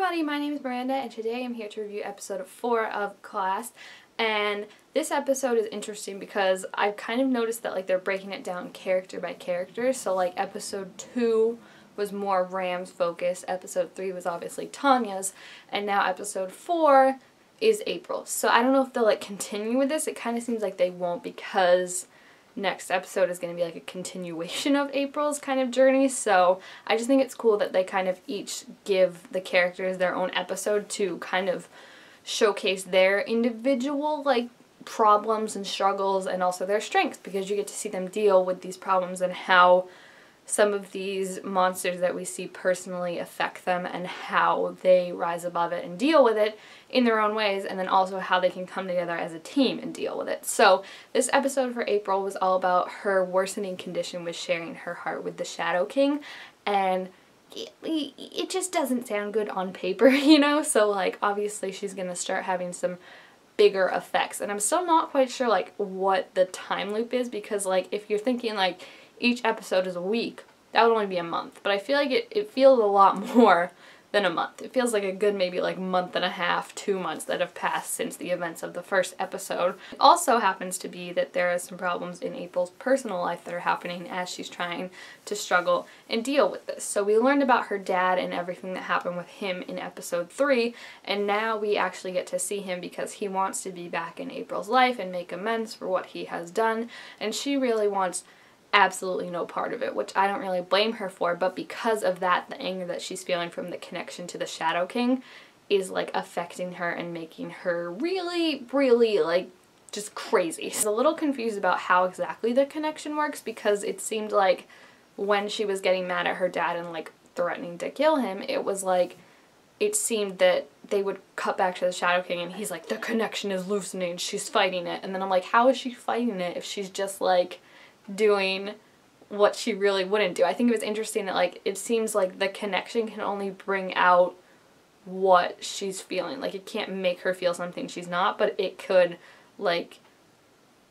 everybody, my name is Miranda and today I'm here to review episode 4 of Class. And this episode is interesting because I've kind of noticed that like they're breaking it down character by character. So like episode 2 was more Ram's focus, episode 3 was obviously Tonya's, and now episode 4 is April's. So I don't know if they'll like continue with this. It kind of seems like they won't because next episode is going to be like a continuation of April's kind of journey. So I just think it's cool that they kind of each give the characters their own episode to kind of showcase their individual like problems and struggles and also their strengths, because you get to see them deal with these problems and how some of these monsters that we see personally affect them and how they rise above it and deal with it in their own ways, and then also how they can come together as a team and deal with it. So this episode for April was all about her worsening condition with sharing her heart with the Shadow King, and it just doesn't sound good on paper, you know? So like obviously she's gonna start having some bigger effects, and I'm still not quite sure like what the time loop is, because like if you're thinking like each episode is a week, that would only be a month. But I feel like it feels a lot more than a month. It feels like a good maybe like month and a half, 2 months that have passed since the events of the first episode. It also happens to be that there are some problems in April's personal life that are happening as she's trying to struggle and deal with this. So we learned about her dad and everything that happened with him in episode 3, and now we actually get to see him because he wants to be back in April's life and make amends for what he has done, and she really wants absolutely no part of it, which I don't really blame her for, but because of that, the anger that she's feeling from the connection to the Shadow King is like affecting her and making her really like just crazy. I was a little confused about how exactly the connection works, because it seemed like when she was getting mad at her dad and like threatening to kill him, it was like it seemed that they would cut back to the Shadow King and he's like, the connection is loosening, she's fighting it. And then I'm like, how is she fighting it if she's just like doing what she really wouldn't do? I think it was interesting that like it seems like the connection can only bring out what she's feeling. Like it can't make her feel something she's not, but it could like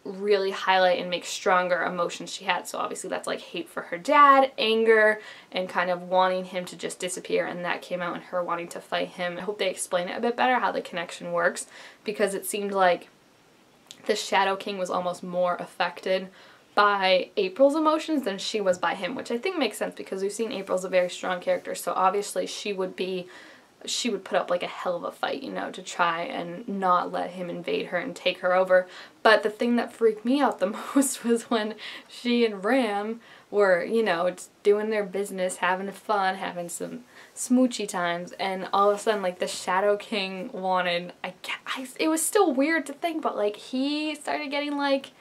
really highlight and make stronger emotions she had. So obviously that's like hate for her dad, anger, and kind of wanting him to just disappear, and that came out in her wanting to fight him. I hope they explain it a bit better how the connection works, because it seemed like the Shadow King was almost more affected by April's emotions than she was by him, which I think makes sense because we've seen April's a very strong character, so obviously she would put up like a hell of a fight, you know, to try and not let him invade her and take her over. But the thing that freaked me out the most was when she and Ram were, you know, just doing their business, having fun, having some smoochy times, and all of a sudden like the Shadow King wanted, it was still weird to think, but like he started getting like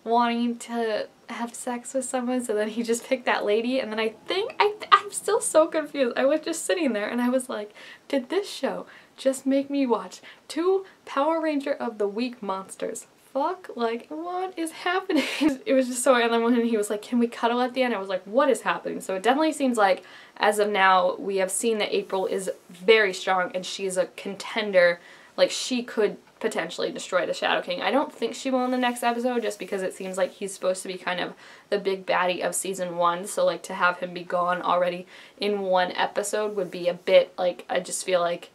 wanting to have sex with someone, so then he just picked that lady, and then I'm still so confused. I was just sitting there and I was like, did this show just make me watch 2 Power Ranger of the Week monsters? Fuck, like what is happening? It was just so, and then when he was like, can we cuddle at the end? I was like, what is happening? So it definitely seems like as of now we have seen that April is very strong and she's a contender. Like she could potentially destroy the Shadow King. I don't think she will in the next episode, just because it seems like he's supposed to be kind of the big baddie of season 1, so like to have him be gone already in 1 episode would be a bit like, I just feel like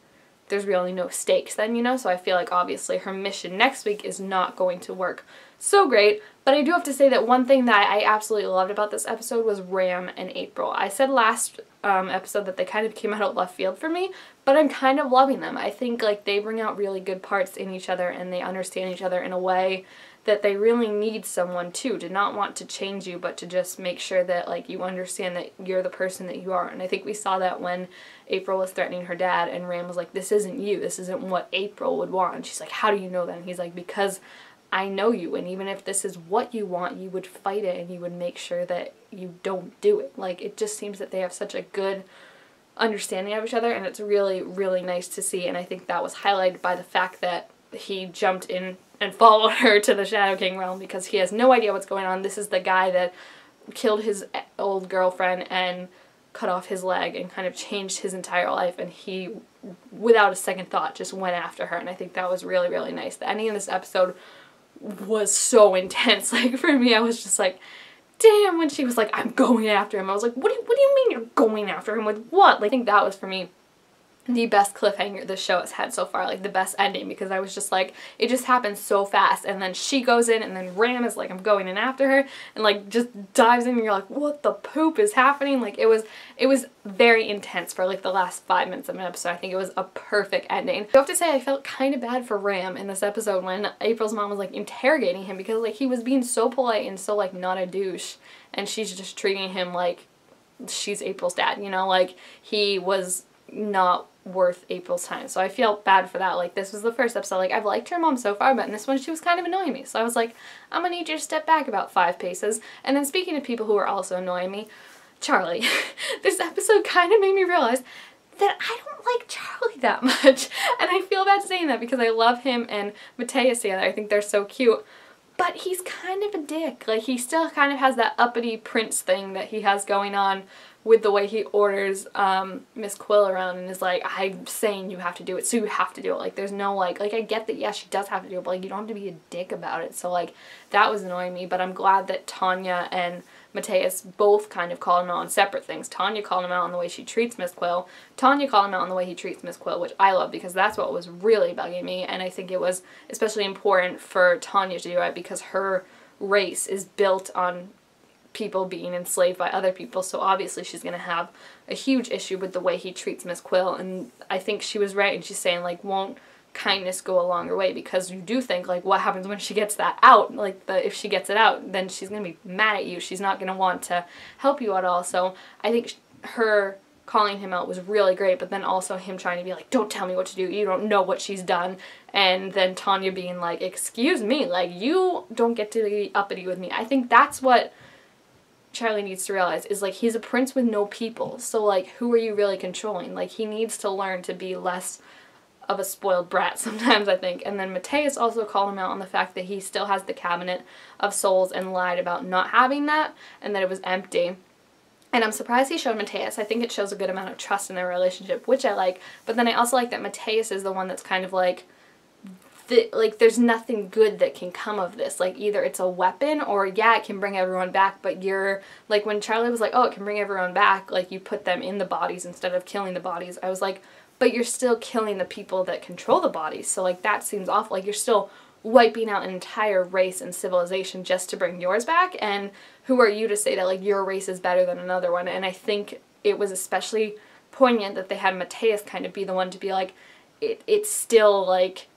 there's really no stakes then, you know? So I feel like obviously her mission next week is not going to work so great. But I do have to say that one thing that I absolutely loved about this episode was Ram and April. I said last episode that they kind of came out of left field for me, but I'm kind of loving them. I think like they bring out really good parts in each other, and they understand each other in a way that they really need someone to not want to change you, but to just make sure that like you understand that you're the person that you are. And I think we saw that when April was threatening her dad and Ram was like, this isn't you, this isn't what April would want. And she's like, how do you know that? And he's like, because I know you, and even if this is what you want, you would fight it and you would make sure that you don't do it. Like it just seems that they have such a good understanding of each other, and it's really nice to see. And I think that was highlighted by the fact that he jumped in and followed her to the Shadow King realm, because he has no idea what's going on. This is the guy that killed his old girlfriend and cut off his leg and kind of changed his entire life, and he without a second thought just went after her. And I think that was really nice. The ending of this episode was so intense. Like for me, I was just like, damn, when she was like, I'm going after him. I was like, what do you mean you're going after him? With what? Like, I think that was for me the best cliffhanger the show has had so far, like the best ending, because I was just like, it just happened so fast, and then she goes in, and then Ram is like, I'm going in after her, and like just dives in, and you're like, what the poop is happening? Like it was very intense for like the last 5 minutes of an episode. I think it was a perfect ending. I have to say I felt kind of bad for Ram in this episode when April's mom was like interrogating him, because like he was being so polite and so like not a douche, and she's just treating him like she's April's dad, you know, like he was not worth April's time. So I feel bad for that. Like this was the first episode, like I've liked her mom so far, but in this one she was kind of annoying me. So I was like, I'm gonna need you to step back about 5 paces. And then speaking of people who are also annoying me, Charlie. This episode kind of made me realize that I don't like Charlie that much. And I feel bad saying that because I love him and Mateus together. I think they're so cute. But he's kind of a dick. Like he still kind of has that uppity prince thing that he has going on with the way he orders Miss Quill around and is like, I'm saying you have to do it, so you have to do it. Like there's no like I get that, yeah, she does have to do it, but like you don't have to be a dick about it. So like that was annoying me, but I'm glad that Tonya and Mateus both kind of called him out on separate things. Tonya called him out on the way she treats Miss Quill. Tonya called him out on the way he treats Miss Quill, which I love because that's what was really bugging me, and I think it was especially important for Tonya to do it because her race is built on people being enslaved by other people, so obviously she's going to have a huge issue with the way he treats Miss Quill, and I think she was right, and she's saying like, won't kindness go a longer way, because you do think like what happens when she gets that out, like if she gets it out, then she's going to be mad at you, she's not going to want to help you at all. So I think her calling him out was really great, but then also him trying to be like, don't tell me what to do, you don't know what she's done, and then Tonya being like, excuse me, like you don't get to be uppity with me. I think that's what Charlie needs to realize, is like he's a prince with no people, so like who are you really controlling? Like he needs to learn to be less of a spoiled brat sometimes, I think. And then Mateus also called him out on the fact that he still has the Cabinet of Souls and lied about not having that and that it was empty. And I'm surprised he showed Mateus. I think it shows a good amount of trust in their relationship, which I like. But then I also like that Mateus is the one that's kind of like there's nothing good that can come of this. Like either it's a weapon or yeah, it can bring everyone back, but you're like, when Charlie was like, oh, it can bring everyone back, like you put them in the bodies instead of killing the bodies, I was like, but you're still killing the people that control the bodies, so like that seems awful. Like you're still wiping out an entire race and civilization just to bring yours back, and who are you to say that like your race is better than another one? And I think it was especially poignant that they had Mateus kind of be the one to be like, it's still like,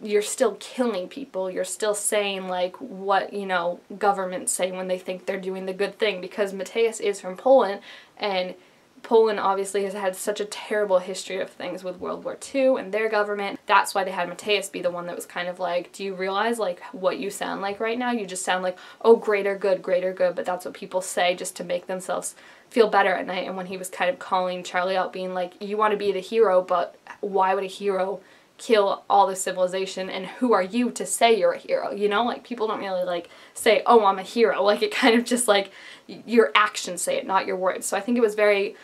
you're still killing people, you're still saying like what, you know, governments say when they think they're doing the good thing, because Mateus is from Poland, and Poland obviously has had such a terrible history of things with World War II and their government. That's why they had Mateus be the one that was kind of like, do you realize like what you sound like right now? You just sound like, oh, greater good, but that's what people say just to make themselves feel better at night. And when he was kind of calling Charlie out, being like, you want to be the hero, but why would a hero kill all the civilization, and who are you to say you're a hero? You know, like people don't really like say, oh, I'm a hero. Like it kind of just like your actions say it, not your words. So I think it was very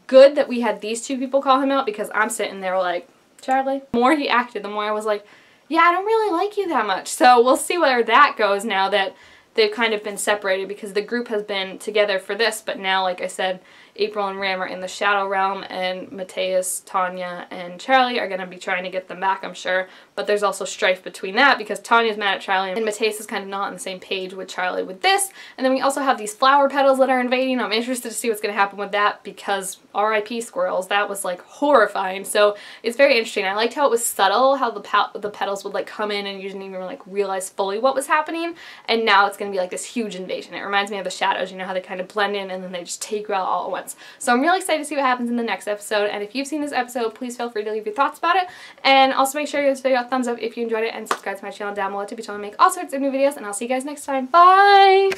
good that we had these two people call him out, because I'm sitting there like, Charlie. The more he acted, the more I was like, yeah, I don't really like you that much. So we'll see where that goes now that they've kind of been separated, because the group has been together for this, but now, like I said, April and Ram are in the Shadow Realm, and Mateus, Tonya, and Charlie are going to be trying to get them back, I'm sure. But there's also strife between that, because Tanya's mad at Charlie, and Mateus is kind of not on the same page with Charlie with this. And then we also have these flower petals that are invading. I'm interested to see what's going to happen with that, because R.I.P. squirrels, that was like horrifying. So it's very interesting. I liked how it was subtle, how the petals would like come in and you didn't even like realize fully what was happening. And now it's going to be like this huge invasion. It reminds me of the shadows, you know, how they kind of blend in and then they just take you out all at once. So I'm really excited to see what happens in the next episode, and if you've seen this episode, please feel free to leave your thoughts about it, and also make sure you give this video a thumbs up if you enjoyed it, and subscribe to my channel down below to be told to make all sorts of new videos, and I'll see you guys next time. Bye!